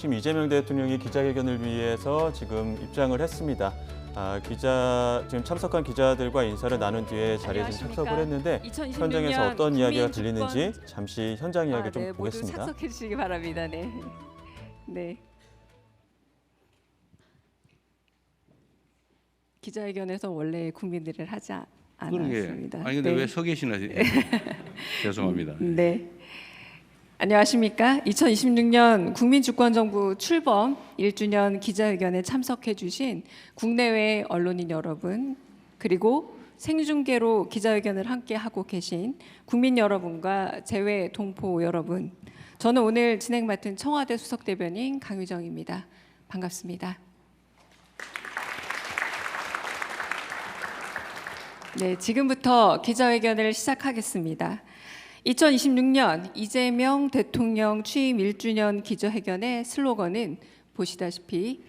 지금 이재명 대통령이 기자회견을 위해서 지금 입장을 했습니다. 지금 참석한 기자들과 인사를 나눈 뒤에 자리에 좀 착석을 했는데 현장에서 어떤 이야기가 들리는지 잠시 현장 이야기 좀 보겠습니다. 모두 착석해 주시기 바랍니다. 네. 네. 기자회견에서 원래 국민들을 하지 않았습니다. 아니 근데 네. 왜 서 계시나 죄송합니다. 네. 안녕하십니까? 2026년 국민주권정부 출범 1주년 기자회견에 참석해 주신 국내외 언론인 여러분, 그리고 생중계로 기자회견을 함께 하고 계신 국민 여러분과 재외 동포 여러분, 저는 오늘 진행 맡은 청와대 수석대변인 강유정입니다. 반갑습니다. 네, 지금부터 기자회견을 시작하겠습니다. 2026년 이재명 대통령 취임 1주년 기자회견의 슬로건은 보시다시피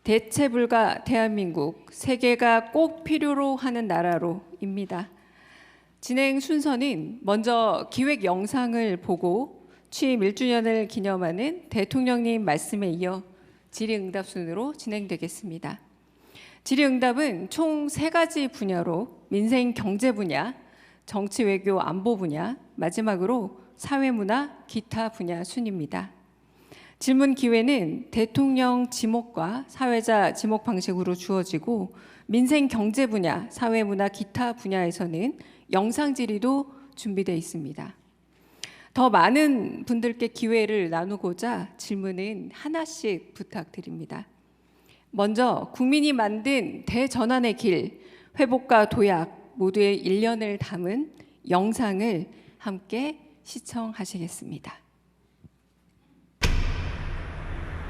대체 불가 대한민국, 세계가 꼭 필요로 하는 나라로입니다. 진행 순서는 먼저 기획 영상을 보고 취임 1주년을 기념하는 대통령님 말씀에 이어 질의응답 순으로 진행되겠습니다. 질의응답은 총 3가지 분야로 민생 경제 분야, 정치 외교 안보 분야, 마지막으로 사회문화 기타 분야 순입니다. 질문 기회는 대통령 지목과 사회자 지목 방식으로 주어지고 민생 경제 분야, 사회문화 기타 분야에서는 영상 질의도 준비되어 있습니다. 더 많은 분들께 기회를 나누고자 질문은 하나씩 부탁드립니다. 먼저 국민이 만든 대전환의 길, 회복과 도약 모두의 일련을 담은 영상을 함께 시청하시겠습니다.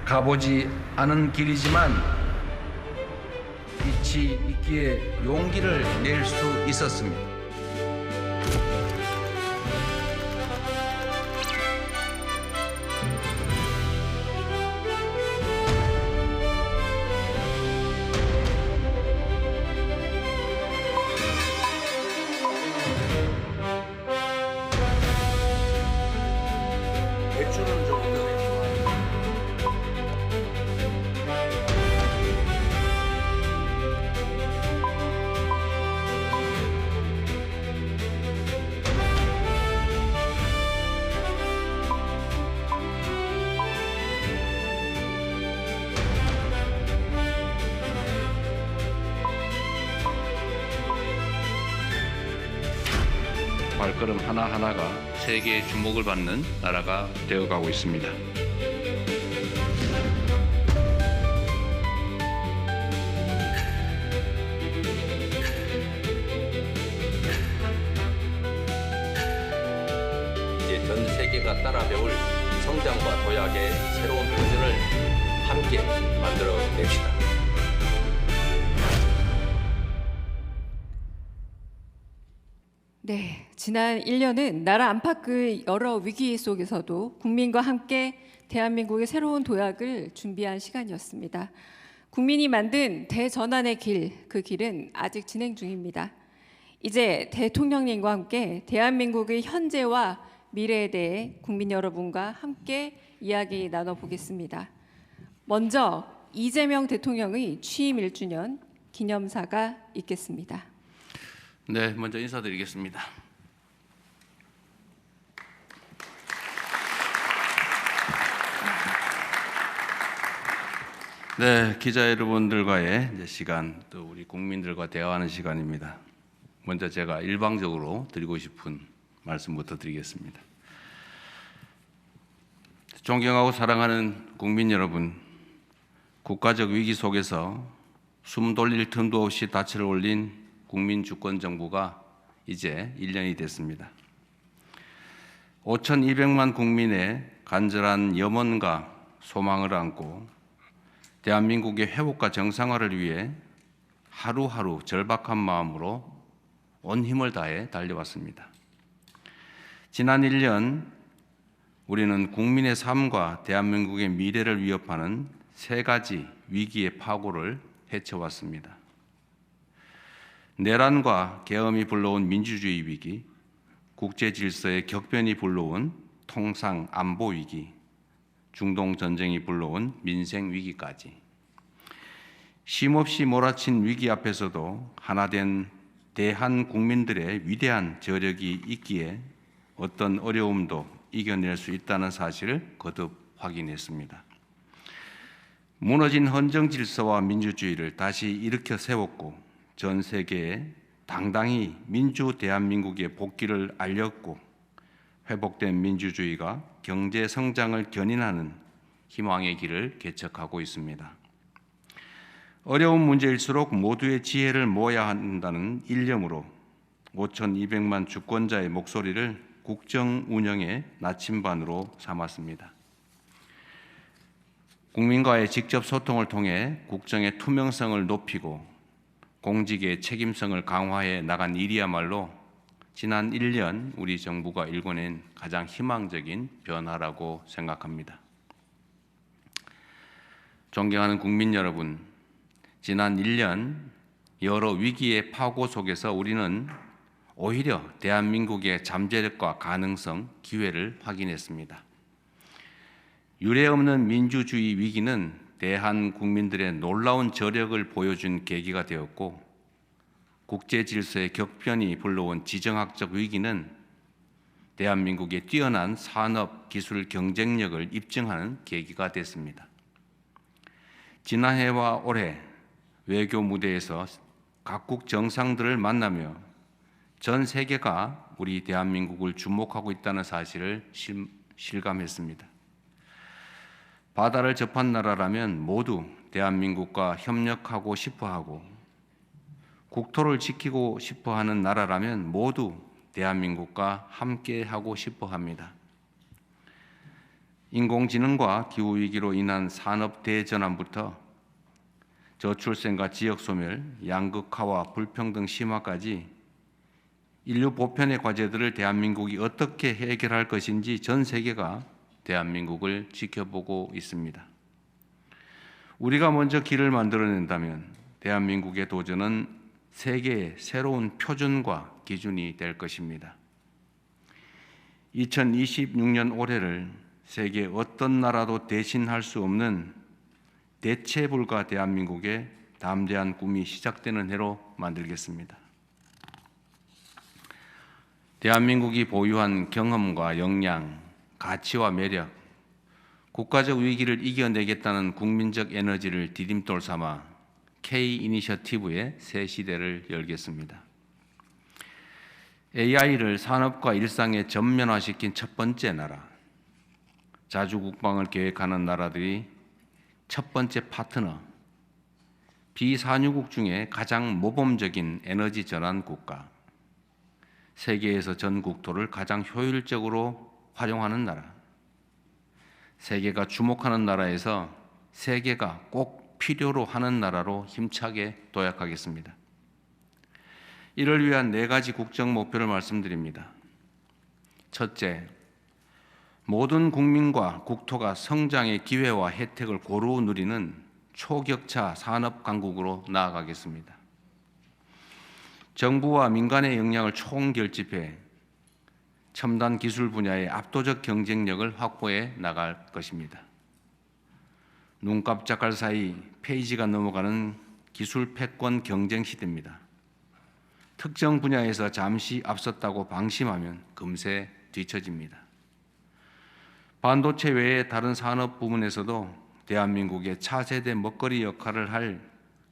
가보지 않은 길이지만 빛이 있기에 용기를 낼 수 있었습니다. 맥주는 좀 발걸음 하나하나가 세계의 주목을 받는 나라가 되어가고 있습니다. 이제 전 세계가 따라 배울 성장과 도약의 새로운 표준을 함께 만들어 냅시다. 네, 지난 1년은 나라 안팎의 여러 위기 속에서도 국민과 함께 대한민국의 새로운 도약을 준비한 시간이었습니다. 국민이 만든 대전환의 길, 그 길은 아직 진행 중입니다. 이제 대통령님과 함께 대한민국의 현재와 미래에 대해 국민 여러분과 함께 이야기 나눠보겠습니다. 먼저 이재명 대통령의 취임 1주년 기념사가 있겠습니다. 네, 먼저 인사드리겠습니다. 네, 기자 여러분들과의 이제 시간, 또 우리 국민들과 대화하는 시간입니다. 먼저 제가 일방적으로 드리고 싶은 말씀부터 드리겠습니다. 존경하고 사랑하는 국민 여러분, 국가적 위기 속에서 숨 돌릴 틈도 없이 닻을 올린 국민주권정부가 이제 1년이 됐습니다. 5,200만 국민의 간절한 염원과 소망을 안고 대한민국의 회복과 정상화를 위해 하루하루 절박한 마음으로 온 힘을 다해 달려왔습니다. 지난 1년 우리는 국민의 삶과 대한민국의 미래를 위협하는 3가지 위기의 파고를 헤쳐왔습니다. 내란과 계엄이 불러온 민주주의 위기, 국제 질서의 격변이 불러온 통상 안보 위기, 중동 전쟁이 불러온 민생 위기까지 쉼없이 몰아친 위기 앞에서도 하나된 대한 국민들의 위대한 저력이 있기에 어떤 어려움도 이겨낼 수 있다는 사실을 거듭 확인했습니다. 무너진 헌정 질서와 민주주의를 다시 일으켜 세웠고 전 세계에 당당히 민주 대한민국의 복귀를 알렸고 회복된 민주주의가 경제 성장을 견인하는 희망의 길을 개척하고 있습니다. 어려운 문제일수록 모두의 지혜를 모아야 한다는 일념으로 5,200만 주권자의 목소리를 국정 운영의 나침반으로 삼았습니다. 국민과의 직접 소통을 통해 국정의 투명성을 높이고 공직의 책임성을 강화해 나간 일이야말로 지난 1년 우리 정부가 일궈낸 가장 희망적인 변화라고 생각합니다. 존경하는 국민 여러분, 지난 1년 여러 위기의 파고 속에서 우리는 오히려 대한민국의 잠재력과 가능성, 기회를 확인했습니다. 유례없는 민주주의 위기는 대한 국민들의 놀라운 저력을 보여준 계기가 되었고 국제 질서의 격변이 불러온 지정학적 위기는 대한민국의 뛰어난 산업, 기술 경쟁력을 입증하는 계기가 됐습니다. 지난해와 올해 외교 무대에서 각국 정상들을 만나며 전 세계가 우리 대한민국을 주목하고 있다는 사실을 실감했습니다. 바다를 접한 나라라면 모두 대한민국과 협력하고 싶어하고 국토를 지키고 싶어하는 나라라면 모두 대한민국과 함께하고 싶어합니다. 인공지능과 기후위기로 인한 산업 대전환부터 저출생과 지역소멸, 양극화와 불평등 심화까지 인류 보편의 과제들을 대한민국이 어떻게 해결할 것인지 전 세계가 대한민국을 지켜보고 있습니다. 우리가 먼저 길을 만들어낸다면 대한민국의 도전은 세계의 새로운 표준과 기준이 될 것입니다. 2026년 올해를 세계 어떤 나라도 대신할 수 없는 대체 불가 대한민국의 담대한 꿈이 시작되는 해로 만들겠습니다. 대한민국이 보유한 경험과 역량, 가치와 매력, 국가적 위기를 이겨내겠다는 국민적 에너지를 디딤돌 삼아 K-이니셔티브의 새 시대를 열겠습니다. AI를 산업과 일상에 전면화시킨 첫 번째 나라, 자주국방을 계획하는 나라들이 첫 번째 파트너, 비산유국 중에 가장 모범적인 에너지 전환 국가, 세계에서 전 국토를 가장 효율적으로 활용하는 나라, 세계가 주목하는 나라에서 세계가 꼭 필요로 하는 나라로 힘차게 도약하겠습니다. 이를 위한 4가지 국정 목표를 말씀드립니다. 첫째, 모든 국민과 국토가 성장의 기회와 혜택을 고루 누리는 초격차 산업 강국으로 나아가겠습니다. 정부와 민간의 역량을 총결집해 첨단 기술 분야의 압도적 경쟁력을 확보해 나갈 것입니다. 눈 깜짝할 사이 페이지가 넘어가는 기술 패권 경쟁 시대입니다. 특정 분야에서 잠시 앞섰다고 방심하면 금세 뒤처집니다. 반도체 외의 다른 산업 부문에서도 대한민국의 차세대 먹거리 역할을 할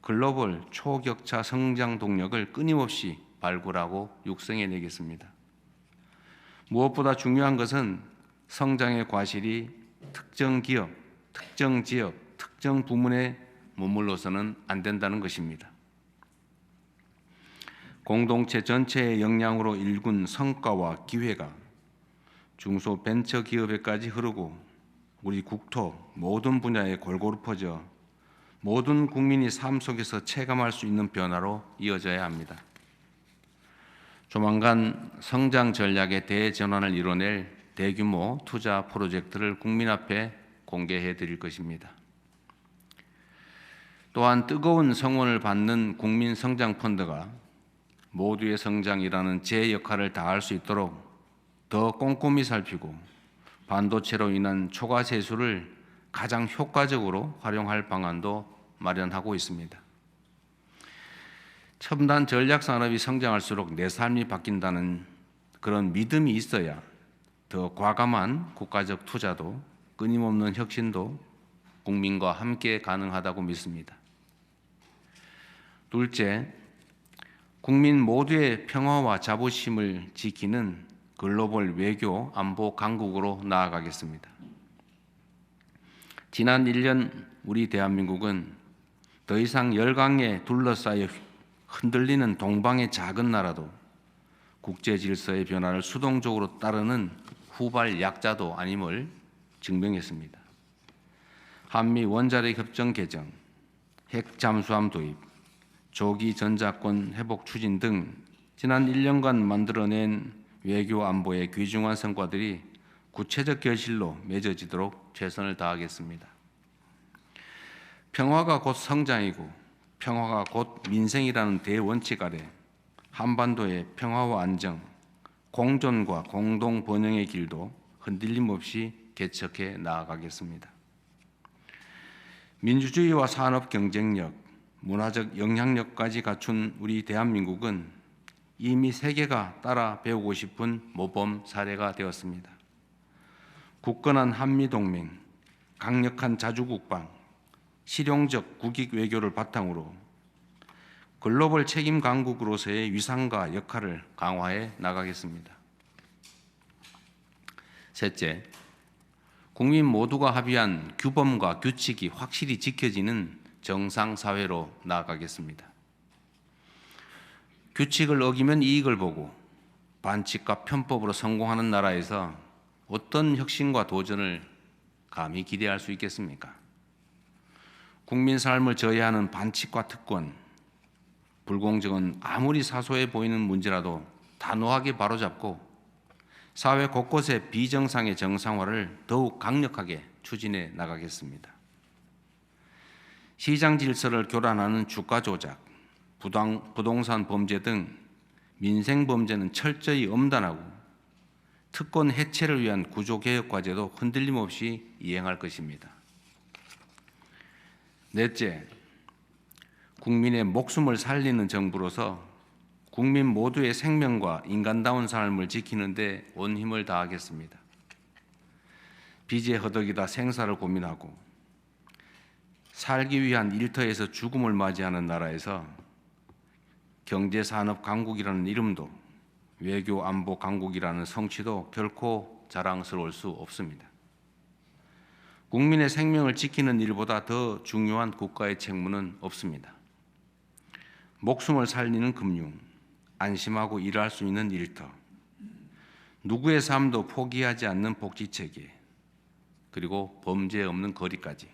글로벌 초격차 성장 동력을 끊임없이 발굴하고 육성해내겠습니다. 무엇보다 중요한 것은 성장의 과실이 특정 기업, 특정 지역, 특정 부문에 머물러서는 안 된다는 것입니다. 공동체 전체의 역량으로 일군 성과와 기회가 중소벤처기업에까지 흐르고 우리 국토 모든 분야에 골고루 퍼져 모든 국민이 삶 속에서 체감할 수 있는 변화로 이어져야 합니다. 조만간 성장 전략의 대전환을 이뤄낼 대규모 투자 프로젝트를 국민 앞에 공개해 드릴 것입니다. 또한 뜨거운 성원을 받는 국민성장펀드가 모두의 성장이라는 제 역할을 다할 수 있도록 더 꼼꼼히 살피고 반도체로 인한 초과 세수를 가장 효과적으로 활용할 방안도 마련하고 있습니다. 첨단 전략 산업이 성장할수록 내 삶이 바뀐다는 그런 믿음이 있어야 더 과감한 국가적 투자도 끊임없는 혁신도 국민과 함께 가능하다고 믿습니다. 둘째, 국민 모두의 평화와 자부심을 지키는 글로벌 외교 안보 강국으로 나아가겠습니다. 지난 1년 우리 대한민국은 더 이상 열강에 둘러싸여 흔들리는 동방의 작은 나라도 국제 질서의 변화를 수동적으로 따르는 후발 약자도 아님을 증명했습니다. 한미 원자력 협정 개정, 핵 잠수함 도입, 조기 전자권 회복 추진 등 지난 1년간 만들어낸 외교 안보의 귀중한 성과들이 구체적 결실로 맺어지도록 최선을 다하겠습니다. 평화가 곧 성장이고 평화가 곧 민생이라는 대원칙 아래 한반도의 평화와 안정, 공존과 공동 번영의 길도 흔들림 없이 개척해 나아가겠습니다. 민주주의와 산업 경쟁력, 문화적 영향력까지 갖춘 우리 대한민국은 이미 세계가 따라 배우고 싶은 모범 사례가 되었습니다. 굳건한 한미동맹, 강력한 자주국방, 실용적 국익 외교를 바탕으로 글로벌 책임 강국으로서의 위상과 역할을 강화해 나가겠습니다. 셋째, 국민 모두가 합의한 규범과 규칙이 확실히 지켜지는 정상사회로 나아가겠습니다. 규칙을 어기면 이익을 보고 반칙과 편법으로 성공하는 나라에서 어떤 혁신과 도전을 감히 기대할 수 있겠습니까? 국민 삶을 저해하는 반칙과 특권, 불공정은 아무리 사소해 보이는 문제라도 단호하게 바로잡고 사회 곳곳의 비정상의 정상화를 더욱 강력하게 추진해 나가겠습니다. 시장 질서를 교란하는 주가 조작, 부동산 범죄 등 민생 범죄는 철저히 엄단하고 특권 해체를 위한 구조개혁 과제도 흔들림 없이 이행할 것입니다. 넷째, 국민의 목숨을 살리는 정부로서 국민 모두의 생명과 인간다운 삶을 지키는 데 온 힘을 다하겠습니다. 빚에 허덕이다 생사를 고민하고 살기 위한 일터에서 죽음을 맞이하는 나라에서 경제산업 강국이라는 이름도 외교 안보 강국이라는 성취도 결코 자랑스러울 수 없습니다. 국민의 생명을 지키는 일보다 더 중요한 국가의 책무는 없습니다. 목숨을 살리는 금융, 안심하고 일할 수 있는 일터, 누구의 삶도 포기하지 않는 복지체계, 그리고 범죄 없는 거리까지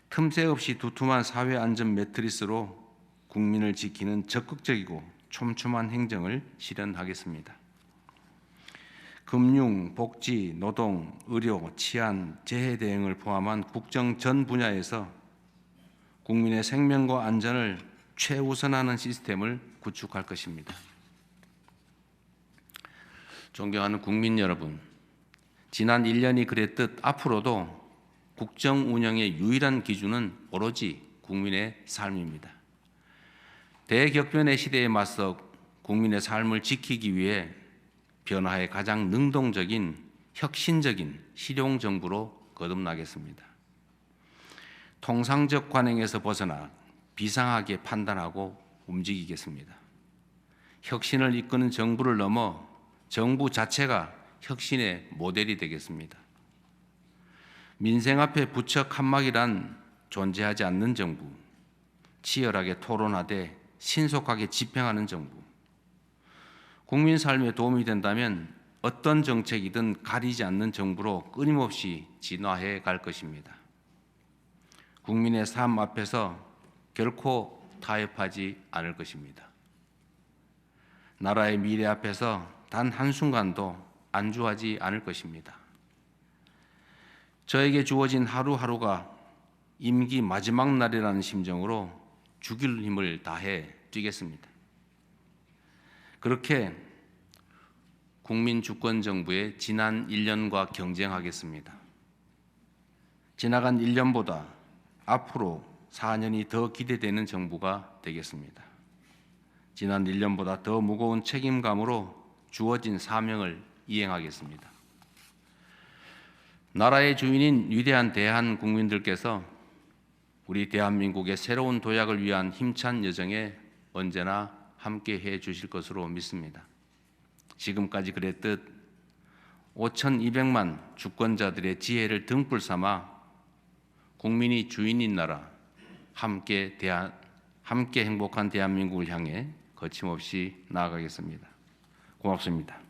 틈새 없이 두툼한 사회 안전 매트리스로 국민을 지키는 적극적이고 촘촘한 행정을 실현하겠습니다. 금융, 복지, 노동, 의료, 치안, 재해 대응을 포함한 국정 전 분야에서 국민의 생명과 안전을 최우선하는 시스템을 구축할 것입니다. 존경하는 국민 여러분, 지난 1년이 그랬듯 앞으로도 국정 운영의 유일한 기준은 오로지 국민의 삶입니다. 대격변의 시대에 맞서 국민의 삶을 지키기 위해 변화에 가장 능동적인 혁신적인 실용정부로 거듭나겠습니다. 통상적 관행에서 벗어나 비상하게 판단하고 움직이겠습니다. 혁신을 이끄는 정부를 넘어 정부 자체가 혁신의 모델이 되겠습니다. 민생 앞에 부처 칸막이란 존재하지 않는 정부, 치열하게 토론하되 신속하게 집행하는 정부, 국민 삶에 도움이 된다면 어떤 정책이든 가리지 않는 정부로 끊임없이 진화해 갈 것입니다. 국민의 삶 앞에서 결코 타협하지 않을 것입니다. 나라의 미래 앞에서 단 한순간도 안주하지 않을 것입니다. 저에게 주어진 하루하루가 임기 마지막 날이라는 심정으로 죽일 힘을 다해 뛰겠습니다. 그렇게 국민주권정부의 지난 1년과 경쟁하겠습니다. 지나간 1년보다 앞으로 4년이 더 기대되는 정부가 되겠습니다. 지난 1년보다 더 무거운 책임감으로 주어진 사명을 이행하겠습니다. 나라의 주인인 위대한 대한 국민들께서 우리 대한민국의 새로운 도약을 위한 힘찬 여정에 언제나 함께해 주실 것으로 믿습니다. 지금까지 그랬듯 5,200만 주권자들의 지혜를 등불 삼아 국민이 주인인 나라, 함께 행복한 대한민국을 향해 거침없이 나아가겠습니다. 고맙습니다.